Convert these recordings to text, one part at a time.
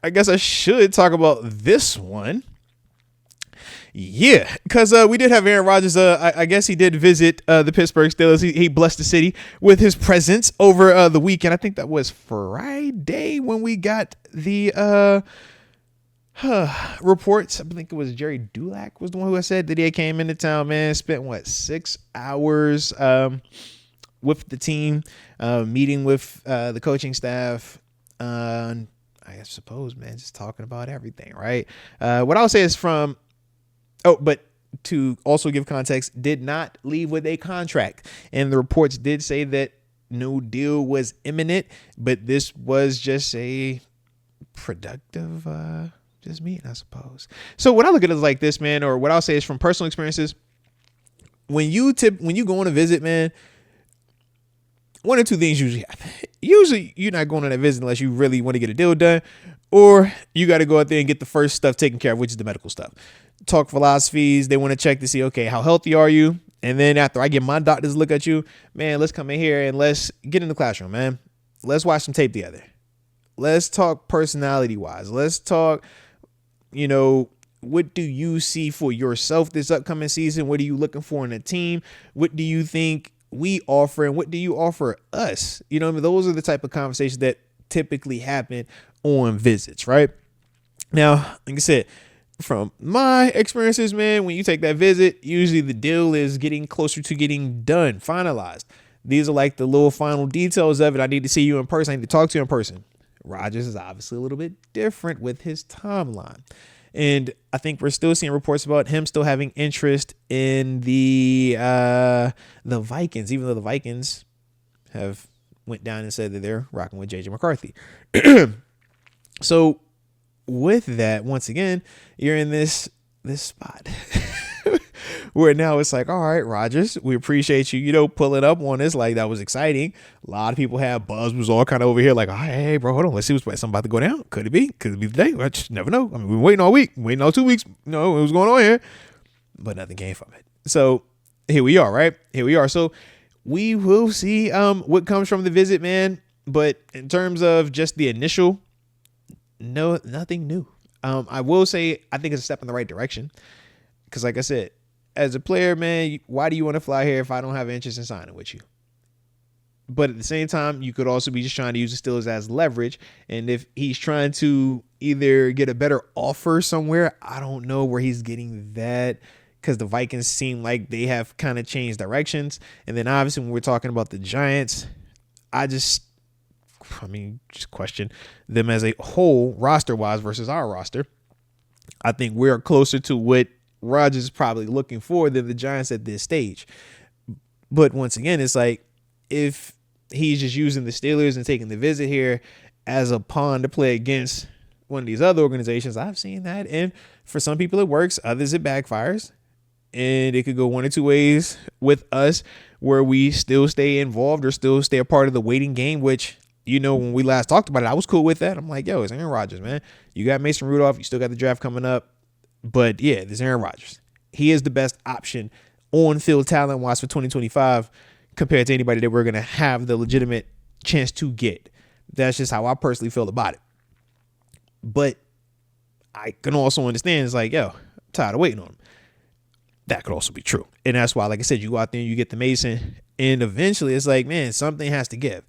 I guess I should talk about this one. Yeah, because we did have Aaron Rodgers. I guess he did visit the Pittsburgh Steelers. He blessed the city with his presence over the weekend. I think that was Friday when we got the reports. I think it was Jerry Dulac was the one who said that he came into town, man, spent 6 hours with the team, meeting with the coaching staff. I suppose, man, just talking about everything, right? What I'll say is but to also give context, did not leave with a contract. And the reports did say that no deal was imminent, but this was just a productive just meeting, I suppose. So what I look at it is like this, man, or what I'll say is from personal experiences. When you go on a visit, man, one or two things usually happen. Usually you're not going on that visit unless you really want to get a deal done, or you got to go out there and get the first stuff taken care of, which is the medical stuff. Talk philosophies. They want to check to see, okay, how healthy are you? And then after I get my doctors to look at you, man, let's come in here and let's get in the classroom, man. Let's watch some tape together. Let's talk personality wise. Let's talk, what do you see for yourself this upcoming season? What are you looking for in a team? What do you think we offer and what do you offer us? Those are the type of conversations that typically happen on visits, right? Now, like I said, from my experiences, man, when you take that visit, usually the deal is getting closer to getting done, finalized. These are like the little final details of it. I need to see you in person. I need to talk to you in person. Rodgers is obviously a little bit different with his timeline. And I think we're still seeing reports about him still having interest in the Vikings, even though the Vikings have went down and said that they're rocking with JJ McCarthy. So with that, once again, you're in this spot where now it's like, all right, Rodgers, we appreciate you, pulling up on this. Like, that was exciting. A lot of people have buzz was all kind of over here like, hey, bro, hold on. Let's see what's something about to go down. Could it be? Could it be today? I just never know. I mean, we've been waiting all week, waiting all 2 weeks. No, what was going on here? But nothing came from it. So here we are, right? Here we are. So we will see what comes from the visit, man. But in terms of just the initial, no, nothing new. I will say I think it's a step in the right direction because, like I said, as a player, man, why do you want to fly here if I don't have interest in signing with you? But at the same time, you could also be just trying to use the Steelers as leverage. And if he's trying to either get a better offer somewhere, I don't know where he's getting that because the Vikings seem like they have kind of changed directions. And then obviously when we're talking about the Giants, just question them as a whole roster-wise versus our roster. I think we're closer to what Rodgers is probably looking for than the Giants at this stage. But once again, it's like if he's just using the Steelers and taking the visit here as a pawn to play against one of these other organizations, I've seen that. And for some people it works, others it backfires. And it could go one or two ways with us where we still stay involved or still stay a part of the waiting game, which, when we last talked about it, I was cool with that. I'm like, yo, it's Aaron Rodgers, man. You got Mason Rudolph. You still got the draft coming up. But yeah, there's Aaron Rodgers. He is the best option on field talent wise for 2025 compared to anybody that we're going to have the legitimate chance to get. That's just how I personally feel about it. But I can also understand it's like, yo, I'm tired of waiting on him. That could also be true. And that's why, like I said, you go out there and you get the Mason and eventually it's like, man, something has to give.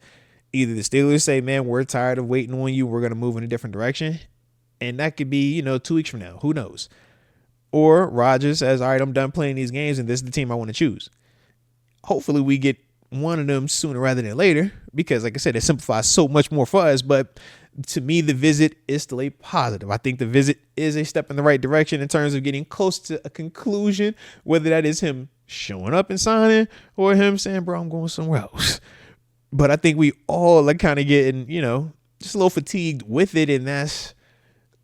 Either the Steelers say, man, we're tired of waiting on you. We're going to move in a different direction. And that could be, 2 weeks from now. Who knows? Or Rodgers says, all right, I'm done playing these games and this is the team I want to choose. Hopefully we get one of them sooner rather than later because, like I said, it simplifies so much more for us. But to me, the visit is still a positive. I think the visit is a step in the right direction in terms of getting close to a conclusion, whether that is him showing up and signing or him saying, bro, I'm going somewhere else. But I think we all are kind of getting, just a little fatigued with it. And that's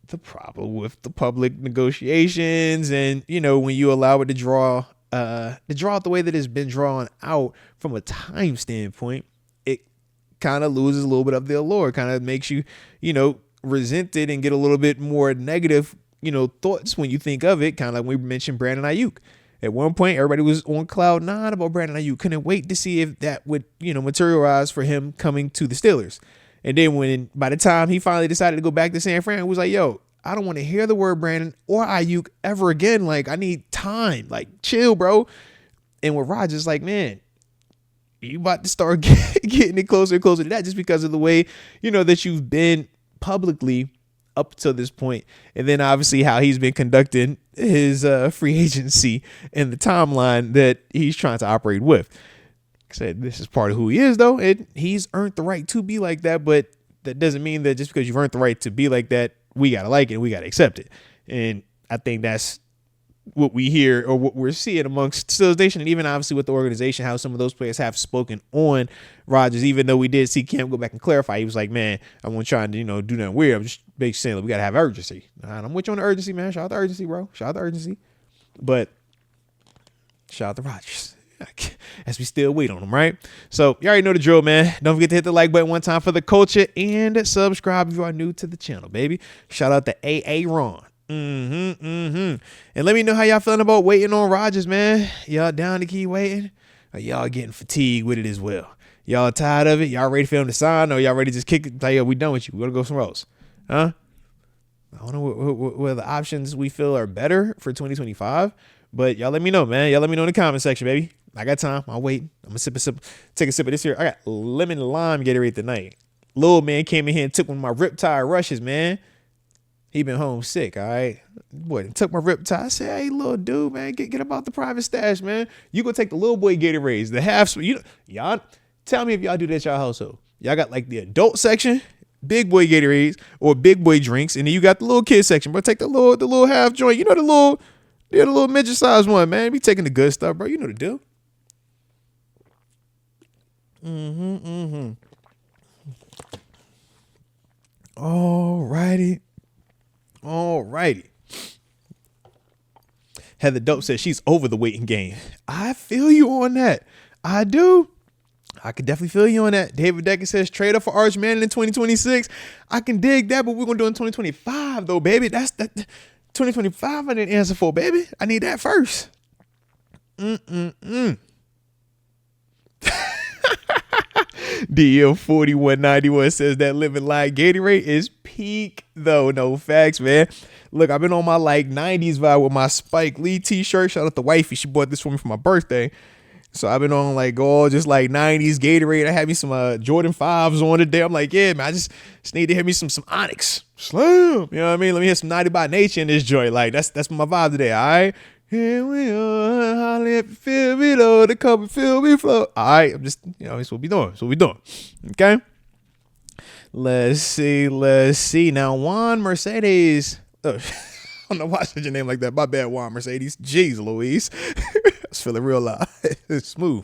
the problem with the public negotiations. And, when you allow it to draw out the way that it's been drawn out from a time standpoint, it kind of loses a little bit of the allure. Kind of makes you, resent it and get a little bit more negative, thoughts when you think of it. Kind of like when we mentioned Brandon Ayuk. At one point, everybody was on cloud nine about Brandon Ayuk. Couldn't wait to see if that would, materialize for him coming to the Steelers. And then by the time he finally decided to go back to San Fran, he was like, yo, I don't want to hear the word Brandon or Ayuk ever again. Like, I need time. Like, chill, bro. And with Rodgers, like, man, you about to start getting it closer and closer to that just because of the way, that you've been publicly up to this point. And then obviously how he's been conducting his free agency and the timeline that he's trying to operate with. Like I said, this is part of who he is, though. And he's earned the right to be like that. But that doesn't mean that just because you've earned the right to be like that, we got to like it. We got to accept it. And I think that's what we hear or what we're seeing amongst Steelers Nation, and even obviously with the organization, how some of those players have spoken on Rodgers, even though we did see Cam go back and clarify. He was like, man, I wasn't trying to, do nothing weird. I'm just basically saying, like, we got to have urgency. And I'm with you on the urgency, man. Shout out to urgency, bro. Shout out to urgency. But shout out to Rodgers. As we still wait on him, right? So you already know the drill, man. Don't forget to hit the like button one time for the culture and subscribe if you are new to the channel, baby. Shout out to AA Ron. And let me know how y'all feeling about waiting on Rodgers, man. Y'all down to keep waiting? Or y'all getting fatigued with it as well? Y'all tired of it? Y'all ready for him to sign? Or y'all ready to just kick it? Like, yo, we done with you. We're going to go somewhere else. Huh? I don't know what the options we feel are better for 2025. But y'all let me know, man. Y'all let me know in the comment section, baby. I got time. I'll wait. I'm going to take a sip of this here. I got lemon lime Gatorade tonight. Little man came in here and took one of my Riptide rushes, man. He been home sick, all right? Boy, took my Riptide. I said, hey, little dude, man, get about the private stash, man. You go take the little boy Gatorades, the half. Y'all tell me if y'all do that at y'all household. Y'all got like the adult section, big boy Gatorades or big boy drinks, and then you got the little kid section. But take the little half joint. You know the little midget size one, man. Be taking the good stuff, bro. You know the deal. All righty. Heather Dope says she's over the waiting game. I feel you on that. I do. I could definitely feel you on that. David Decker says trade up for Arch Manning in 2026. I can dig that, but we're going to do it in 2025, though, baby. That's that 2025 I didn't answer for, baby. I need that first. DL4191 says that living light Gatorade is peak, though. No facts, man. Look, I've been on my like 90s vibe with my Spike Lee t-shirt. Shout out to wifey. She bought this for me for my birthday. So I've been on like all just like 90s Gatorade. I had me some Jordan 5s on today. I'm like, yeah, man, I just need to hit me some Onyx. Slam. You know what I mean? Let me hit some 90 by Nature in this joint. Like, that's my vibe today, all right? Here we are, holly if you feel me low, the cup and feel me flow. All right, I'm just, it's what we doing. It's what we doing. Okay? Let's see. Now, Juan Mercedes. Oh, I don't know why I said your name like that. My bad, Juan Mercedes. Jeez, Louise. I was feeling real loud. It's smooth.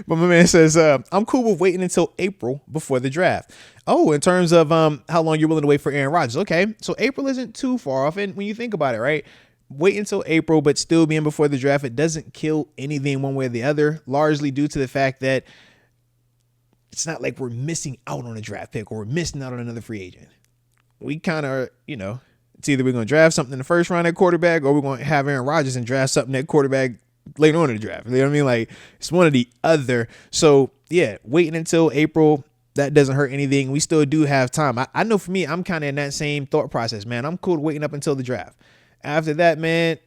But my man says, I'm cool with waiting until April before the draft. Oh, in terms of how long you're willing to wait for Aaron Rodgers. Okay, so April isn't too far off. And when you think about it, right? Wait until April, but still being before the draft, it doesn't kill anything one way or the other, largely due to the fact that it's not like we're missing out on a draft pick or we're missing out on another free agent. We kind of, it's either we're going to draft something in the first round at quarterback or we're going to have Aaron Rodgers and draft something at quarterback later on in the draft. You know what I mean? Like, it's one or the other. So, yeah, waiting until April, that doesn't hurt anything. We still do have time. I know for me, I'm kind of in that same thought process, man. I'm cool waiting up until the draft. After that, man,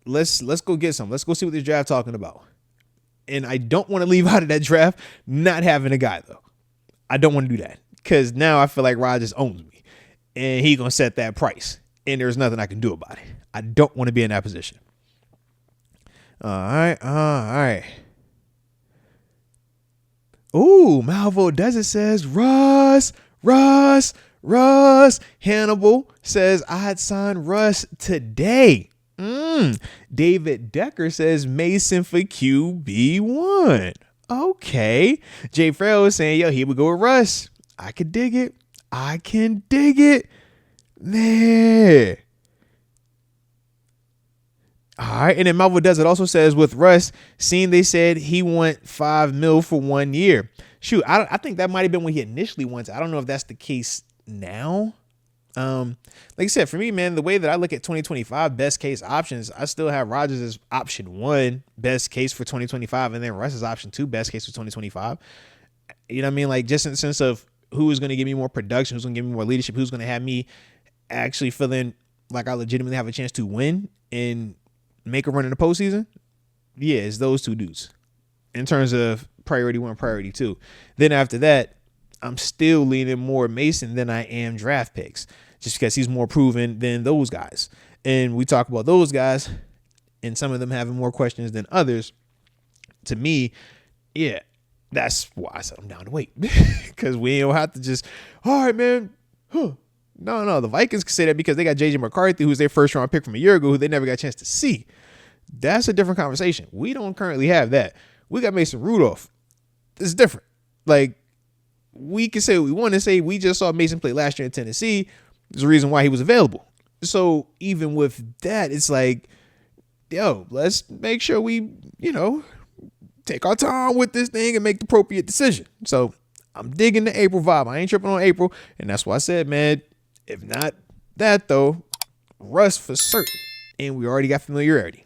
let's go get some. Let's go see what this draft talking about. And I don't want to leave out of that draft not having a guy, though. I don't want to do that because now I feel like Rodgers owns me and he going to set that price and there's nothing I can do about it. I don't want to be in that position. All right. Ooh, Malvo Desert says, Russ. Hannibal says, I'd sign Russ today. David Decker says, Mason for QB1. Okay. Jay Farrell is saying, yo, here we go with Russ. I can dig it. There. All right. And then Malvo Desert also says, with Russ, seeing they said he want $5 million for 1 year. Shoot, I think that might have been what he initially wanted. I don't know if that's the case now. Like I said, for me, man, the way that I look at 2025 best case options, I still have Rodgers as option 1 best case for 2025, and then Russ is option 2 best case for 2025. You know what I mean? Like, just in the sense of who is going to give me more production, who's going to give me more leadership, who's going to have me actually feeling like I legitimately have a chance to win and make a run in the postseason. Yeah, it's those two dudes in terms of priority 1, priority 2. Then after that, I'm still leaning more Mason than I am draft picks, just because he's more proven than those guys. And we talk about those guys and some of them having more questions than others. To me, yeah, that's why I said I'm down to wait, because we don't have to just, all right, man. No, the Vikings can say that because they got JJ McCarthy, who's their first round pick from a year ago, who they never got a chance to see. That's a different conversation. We don't currently have that. We got Mason Rudolph. It's different. Like, we can say what we want to say. We just saw Mason play last year in Tennessee. There's a reason why he was available. So even with that, it's like, yo, let's make sure we, take our time with this thing and make the appropriate decision. So I'm digging the April vibe. I ain't tripping on April. And that's why I said, man, if not that though, Russ for certain. And we already got familiarity.